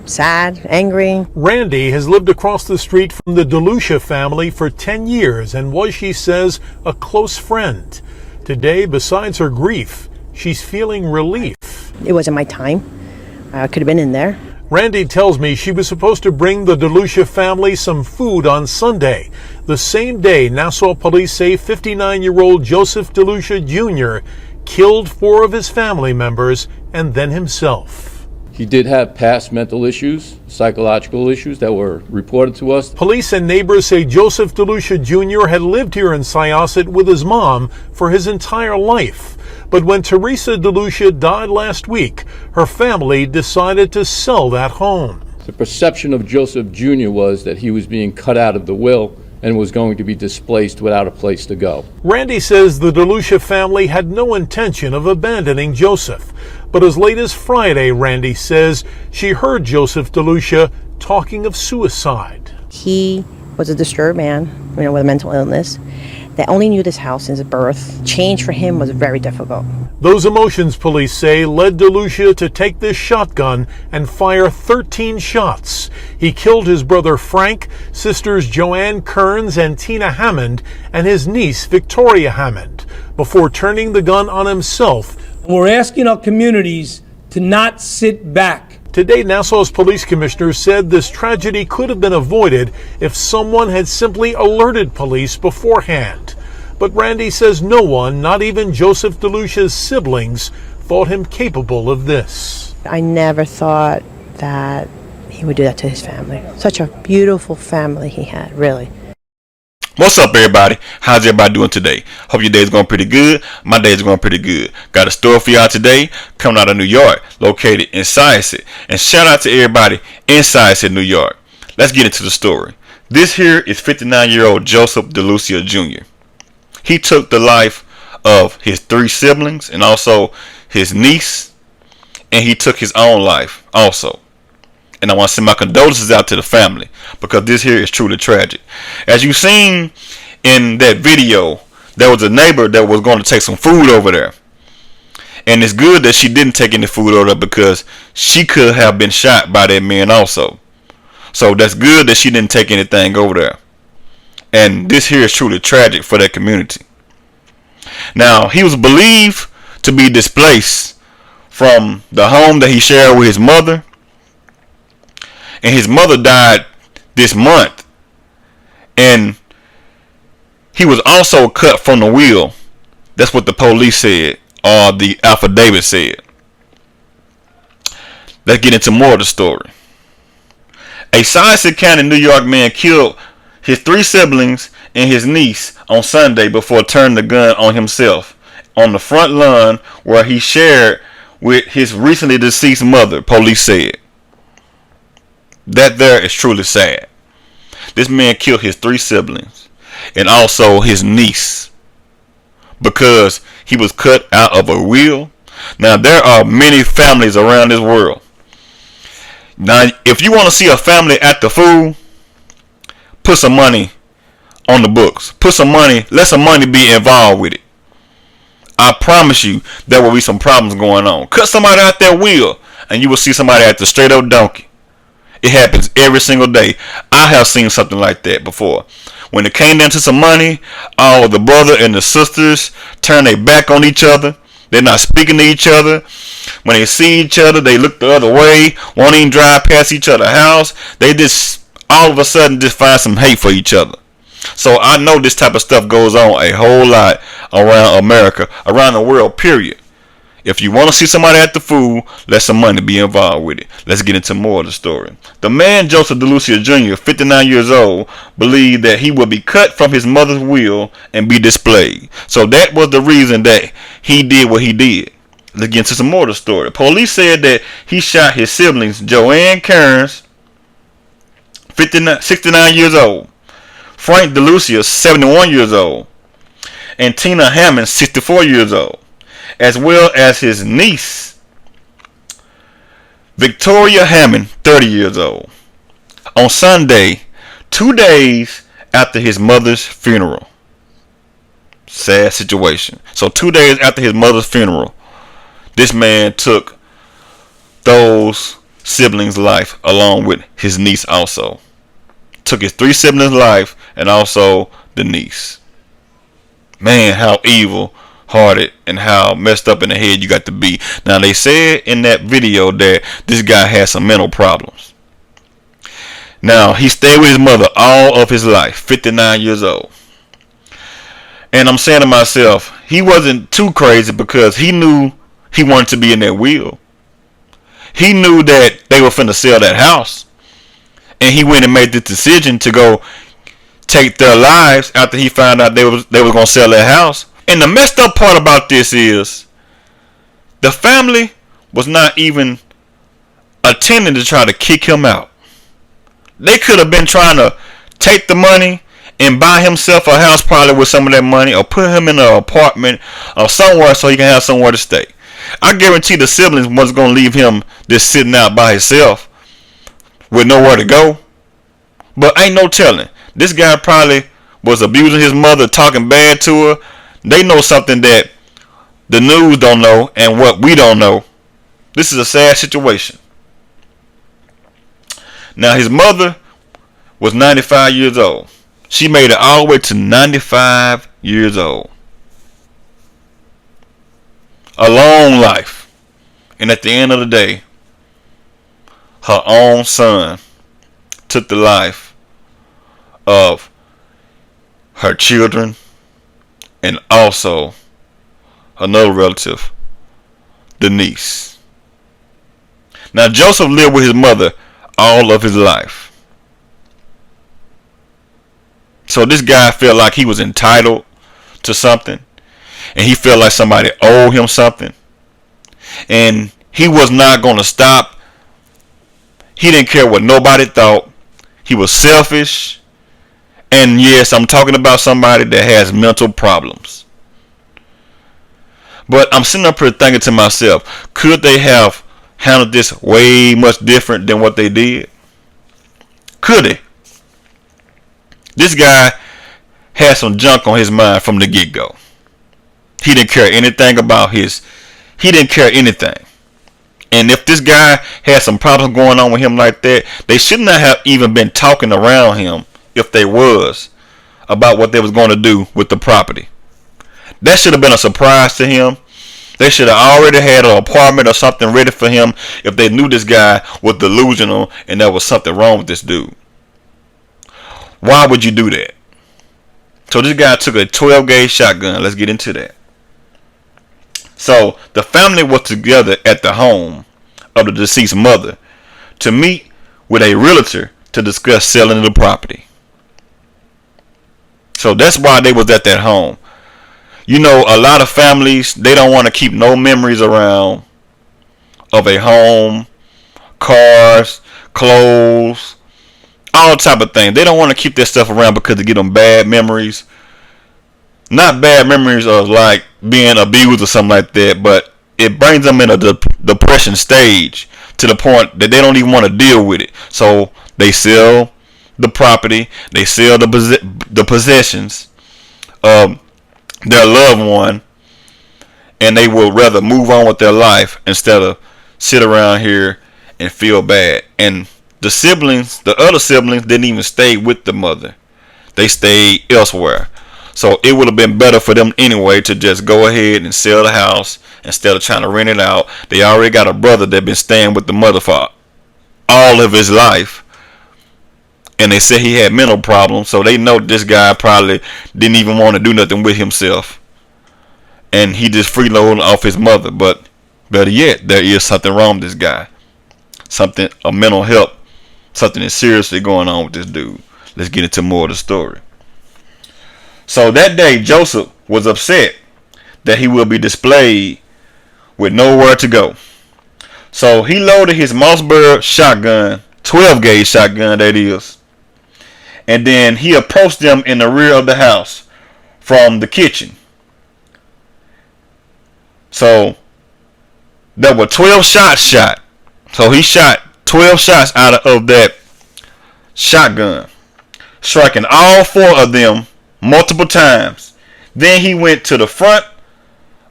sad, angry. Randy has lived across the street from the DeLucia family for 10 years and was, she says, a close friend. Today, besides her grief, she's feeling relief. It wasn't my time. I could have been in there. Randy tells me she was supposed to bring the DeLucia family some food on Sunday. The same day, Nassau police say 59-year-old Joseph DeLucia Jr. killed 4 of his family members and then himself. He did have past mental issues, psychological issues that were reported to us. Police and neighbors say Joseph DeLucia Jr. had lived here in Syosset with his mom for his entire life. But when Teresa DeLucia died last week, her family decided to sell that home. The perception of Joseph Jr. was that he was being cut out of the will and was going to be displaced without a place to go. Randy says the DeLucia family had no intention of abandoning Joseph. But as late as Friday, Randy says she heard Joseph DeLucia talking of suicide. He was a disturbed man, with a mental illness, that only knew this house since birth. Change for him was very difficult. Those emotions, police say, led DeLucia to take this shotgun and fire 13 shots. He killed his brother Frank, sisters Joanne Kearns and Tina Hammond, and his niece Victoria Hammond, before turning the gun on himself. We're asking our communities to not sit back. Today, Nassau's police commissioner said this tragedy could have been avoided if someone had simply alerted police beforehand. But Randy says no one, not even Joseph DeLucia's siblings, thought him capable of this. I never thought that he would do that to his family. Such a beautiful family he had, really. What's up, everybody? How's everybody doing today? Hope your day's going pretty good. My day's going pretty good. Got a story for y'all today coming out of New York, located in Syosset. And shout out to everybody in Syosset, New York. Let's get into the story. This here is 59-year-old Joseph DeLucia Jr. He took the life of his 3 siblings and also his niece, and he took his own life also. And I want to send my condolences out to the family because this here is truly tragic. As you seen in that video, there was a neighbor that was going to take some food over there. And it's good that she didn't take any food over there because she could have been shot by that man also. So that's good that she didn't take anything over there. And this here is truly tragic for that community. Now, he was believed to be displaced from the home that he shared with his mother. And his mother died this month. And he was also cut from the will. That's what the police said, or the affidavit said. Let's get into more of the story. A Syosset County, New York man killed his 3 siblings and his niece on Sunday before turning the gun on himself on the front lawn where he shared with his recently deceased mother, police said. That there is truly sad. This man killed his 3 siblings and also his niece because he was cut out of a will. Now, there are many families around this world. Now, if you want to see a family act the fool, put some money on the books. Put some money, let some money be involved with it. I promise you there will be some problems going on. Cut somebody out their will and you will see somebody act a straight up donkey. It happens every single day. I have seen something like that before. When it came down to some money, all the brother and the sisters turn their back on each other. They're not speaking to each other. When they see each other, they look the other way, won't even drive past each other's house. They just all of a sudden just find some hate for each other. So I know this type of stuff goes on a whole lot around America, around the world, period. If you want to see somebody at the fool, let some money be involved with it. Let's get into more of the story. The man, Joseph DeLucia Jr., 59 years old, believed that he would be cut from his mother's will and be displayed. So that was the reason that he did what he did. Let's get into some more of the story. Police said that he shot his siblings, Joanne Kearns, 69 years old, Frank DeLucia, 71 years old, and Tina Hammond, 64 years old, as well as his niece, Victoria Hammond, 30 years old, on Sunday, 2 days after his mother's funeral. Sad situation. So 2 days after his mother's funeral, this man took those siblings' life along with his niece also. Took his 3 siblings' life and also the niece. Man, how evil hearted and how messed up in the head you got to be. Now, they said in that video that this guy had some mental problems. Now, he stayed with his mother all of his life, 59 years old. And I'm saying to myself, he wasn't too crazy because he knew he wanted to be in that will. He knew that they were finna sell that house. And he went and made the decision to go take their lives after he found out they was going to sell that house. And the messed up part about this is the family was not even attempting to try to kick him out. They could have been trying to take the money and buy himself a house probably with some of that money, or put him in an apartment or somewhere so he can have somewhere to stay. I guarantee the siblings wasn't going to leave him just sitting out by himself with nowhere to go. But ain't no telling. This guy probably was abusing his mother, talking bad to her. They know something that the news don't know and what we don't know. This is a sad situation. Now, his mother was 95 years old. She made it all the way to 95 years old. A long life. And at the end of the day, her own son took the life of her children and also another relative, the niece. Now, Joseph lived with his mother all of his life. So this guy felt like he was entitled to something, and he felt like somebody owed him something, and he was not going to stop. He didn't care what nobody thought. He was selfish. And yes, I'm talking about somebody that has mental problems. But I'm sitting up here thinking to myself, could they have handled this way much different than what they did? Could they? This guy had some junk on his mind from the get-go. He didn't care anything about he didn't care anything. And if this guy had some problems going on with him like that, they should not have even been talking around him, if they was, about what they was going to do with the property. That should have been a surprise to him. They should have already had an apartment or something ready for him if they knew this guy was delusional and there was something wrong with this dude. Why would you do that? So this guy took a 12-gauge shotgun. Let's get into that. So the family was together at the home of the deceased mother to meet with a realtor to discuss selling the property. So that's why they was at that home. You know, a lot of families, they don't want to keep no memories around of a home, cars, clothes, all type of things. They don't want to keep that stuff around because they get them bad memories. Not bad memories of like being abused or something like that, but it brings them in a depression stage to the point that they don't even want to deal with it. So they sell the property, they sell the possessions of their loved one, and they will rather move on with their life instead of sit around here and feel bad. And the other siblings didn't even stay with the mother. They stayed elsewhere. So it would have been better for them anyway to just go ahead and sell the house instead of trying to rent it out. They already got a brother that been staying with the mother for all of his life. And they said he had mental problems, so they know this guy probably didn't even want to do nothing with himself. And he just freeloading off his mother. But better yet, there is something wrong with this guy. Something, a mental health, something is seriously going on with this dude. Let's get into more of the story. So that day, Joseph was upset that he will be displayed with nowhere to go. So he loaded his Mossberg shotgun, 12-gauge shotgun that is, and then he approached them in the rear of the house from the kitchen. So there were 12 shots shot. So he shot 12 shots out of that shotgun, striking all 4 of them multiple times. Then he went to the front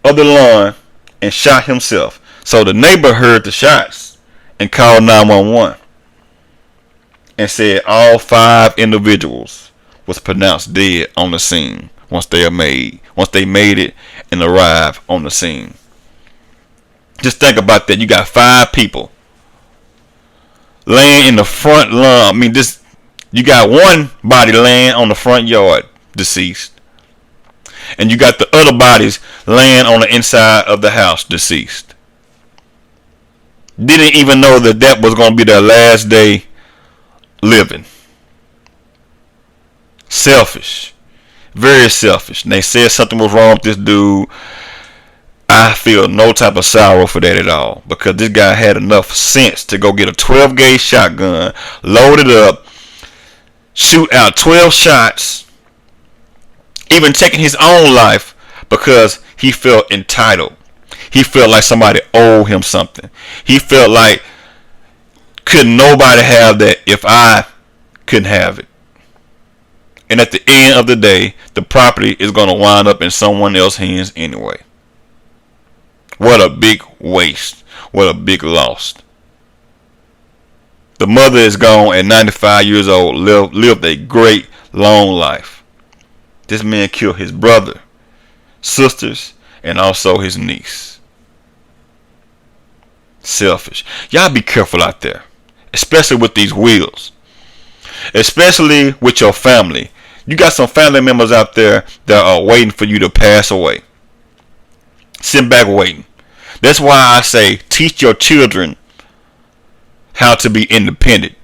of the lawn and shot himself. So the neighbor heard the shots and called 911 and said all 5 individuals was pronounced dead on the scene once they made it and arrived on the scene. Just think about that. You got 5 people laying in the front lawn. You got one body laying on the front yard, deceased. And you got the other bodies laying on the inside of the house, deceased. Didn't even know that was going to be their last day living. Selfish. Very selfish. And they said something was wrong with this dude. I feel no type of sorrow for that at all, because this guy had enough sense to go get a 12-gauge shotgun, load it up, shoot out 12 shots, even taking his own life because he felt entitled. He felt like somebody owed him something. He felt like, couldn't nobody have that if I couldn't have it? And at the end of the day, the property is going to wind up in someone else's hands anyway. What a big waste. What a big loss. The mother is gone at 95 years old, lived a great long life. This man killed his brother, sisters, and also his niece. Selfish. Y'all be careful out there, especially with these wills, especially with your family. You got some family members out there that are waiting for you to pass away. Sit back waiting. That's why I say teach your children how to be independent,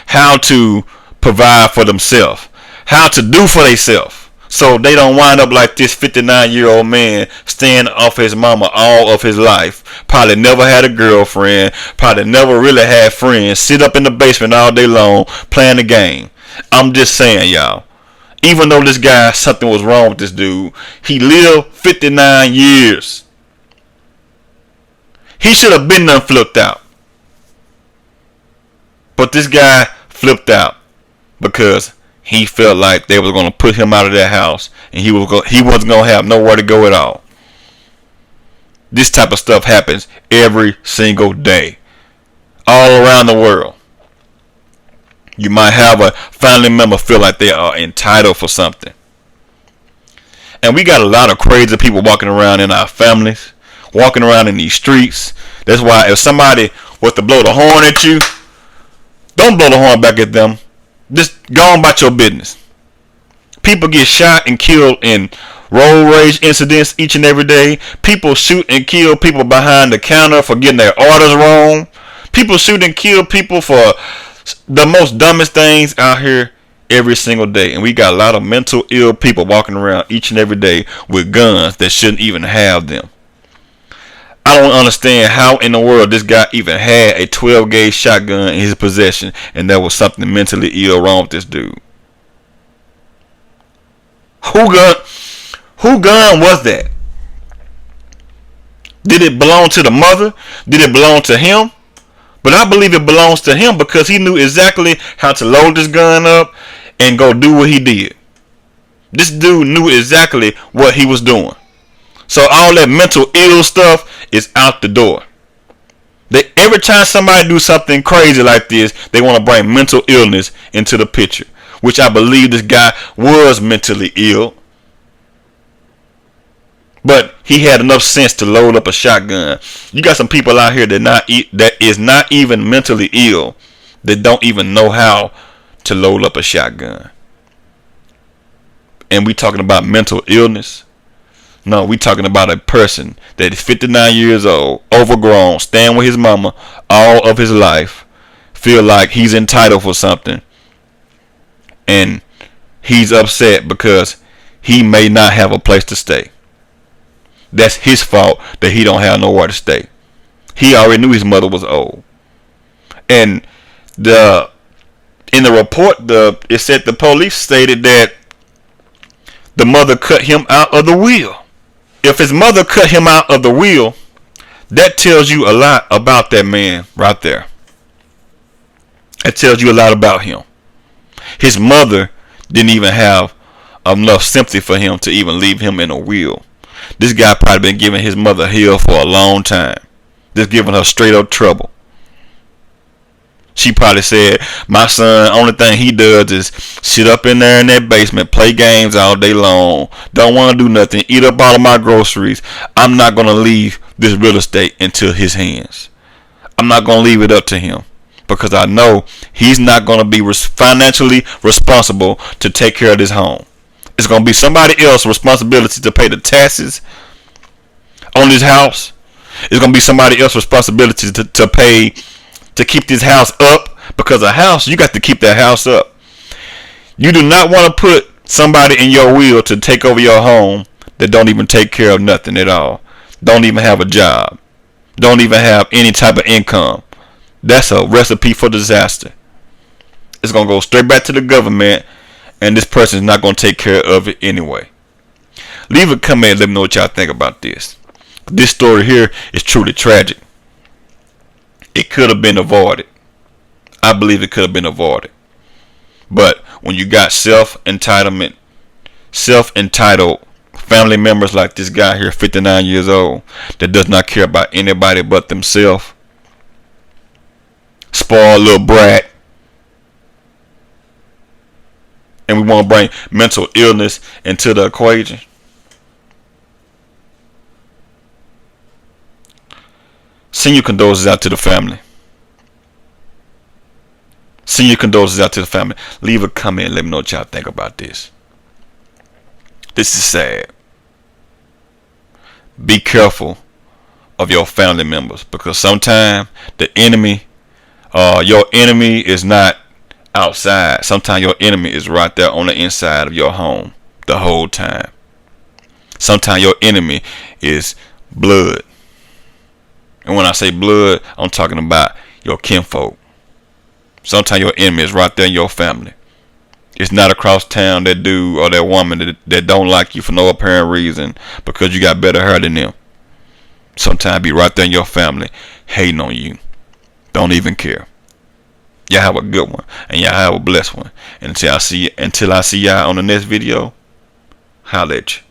how to provide for themselves, how to do for themselves, so they don't wind up like this 59-year-old man staying off his mama all of his life. Probably never had a girlfriend, probably never really had friends, sit up in the basement all day long playing the game. I'm just saying, y'all, even though this guy, something was wrong with this dude, he lived 59 years. He should have been done flipped out. But this guy flipped out because he felt like they were going to put him out of that house and he wasn't going to have nowhere to go at all. This type of stuff happens every single day, all around the world. You might have a family member feel like they are entitled for something. And we got a lot of crazy people walking around in our families, walking around in these streets. That's why if somebody was to blow the horn at you, don't blow the horn back at them. Just go on about your business. People get shot and killed in road rage incidents each and every day. People shoot and kill people behind the counter for getting their orders wrong. People shoot and kill people for the most dumbest things out here every single day. And we got a lot of mental ill people walking around each and every day with guns that shouldn't even have them. I don't understand how in the world this guy even had a 12-gauge shotgun in his possession, and there was something mentally ill wrong with this dude. Who gun was that? Did it belong to the mother? Did it belong to him? But I believe it belongs to him because he knew exactly how to load this gun up and go do what he did. This dude knew exactly what he was doing. So all that mental ill stuff is out the door. Every time somebody do something crazy like this, they want to bring mental illness into the picture, which I believe this guy was mentally ill. But he had enough sense to load up a shotgun. You got some people out here that is not even mentally ill, that don't even know how to load up a shotgun. And we talking about mental illness? No, we talking about a person that is 59 years old, overgrown, staying with his mama all of his life, feel like he's entitled for something, and he's upset because he may not have a place to stay. That's his fault that he don't have nowhere to stay. He already knew his mother was old. And in the report, it said the police stated that the mother cut him out of the will. If his mother cut him out of the will, that tells you a lot about that man right there. It tells you a lot about him. His mother didn't even have enough sympathy for him to even leave him in a will. This guy probably been giving his mother hell for a long time. Just giving her straight up trouble. She probably said, my son, only thing he does is sit up in there in that basement, play games all day long, don't want to do nothing, eat up all of my groceries. I'm not going to leave this real estate into his hands. I'm not going to leave it up to him, because I know he's not going to be financially responsible to take care of this home. It's going to be somebody else's responsibility to pay the taxes on this house. It's going to be somebody else's responsibility to pay to keep this house up, because a house, you got to keep that house up. You do not want to put somebody in your will to take over your home that don't even take care of nothing at all. Don't even have a job. Don't even have any type of income. That's a recipe for disaster. It's going to go straight back to the government, and this person is not going to take care of it anyway. Leave a comment and let me know what y'all think about this. This story here is truly tragic. It could have been avoided. I believe it could have been avoided. But when you got self-entitled family members like this guy here, 59 years old, that does not care about anybody but themselves, spoiled little brat, and we want to bring mental illness into the equation. Send your condolences out to the family. Send your condolences out to the family. Leave a comment and let me know what y'all think about this. This is sad. Be careful of your family members, because sometimes the enemy, your enemy is not outside. Sometimes your enemy is right there on the inside of your home the whole time. Sometimes your enemy is blood. And when I say blood, I'm talking about your kinfolk. Sometimes your enemy is right there in your family. It's not across town, that dude or that woman that don't like you for no apparent reason because you got better hair than them. Sometimes be right there in your family hating on you. Don't even care. Y'all have a good one, and y'all have a blessed one. And until I see y'all on the next video, holla at you.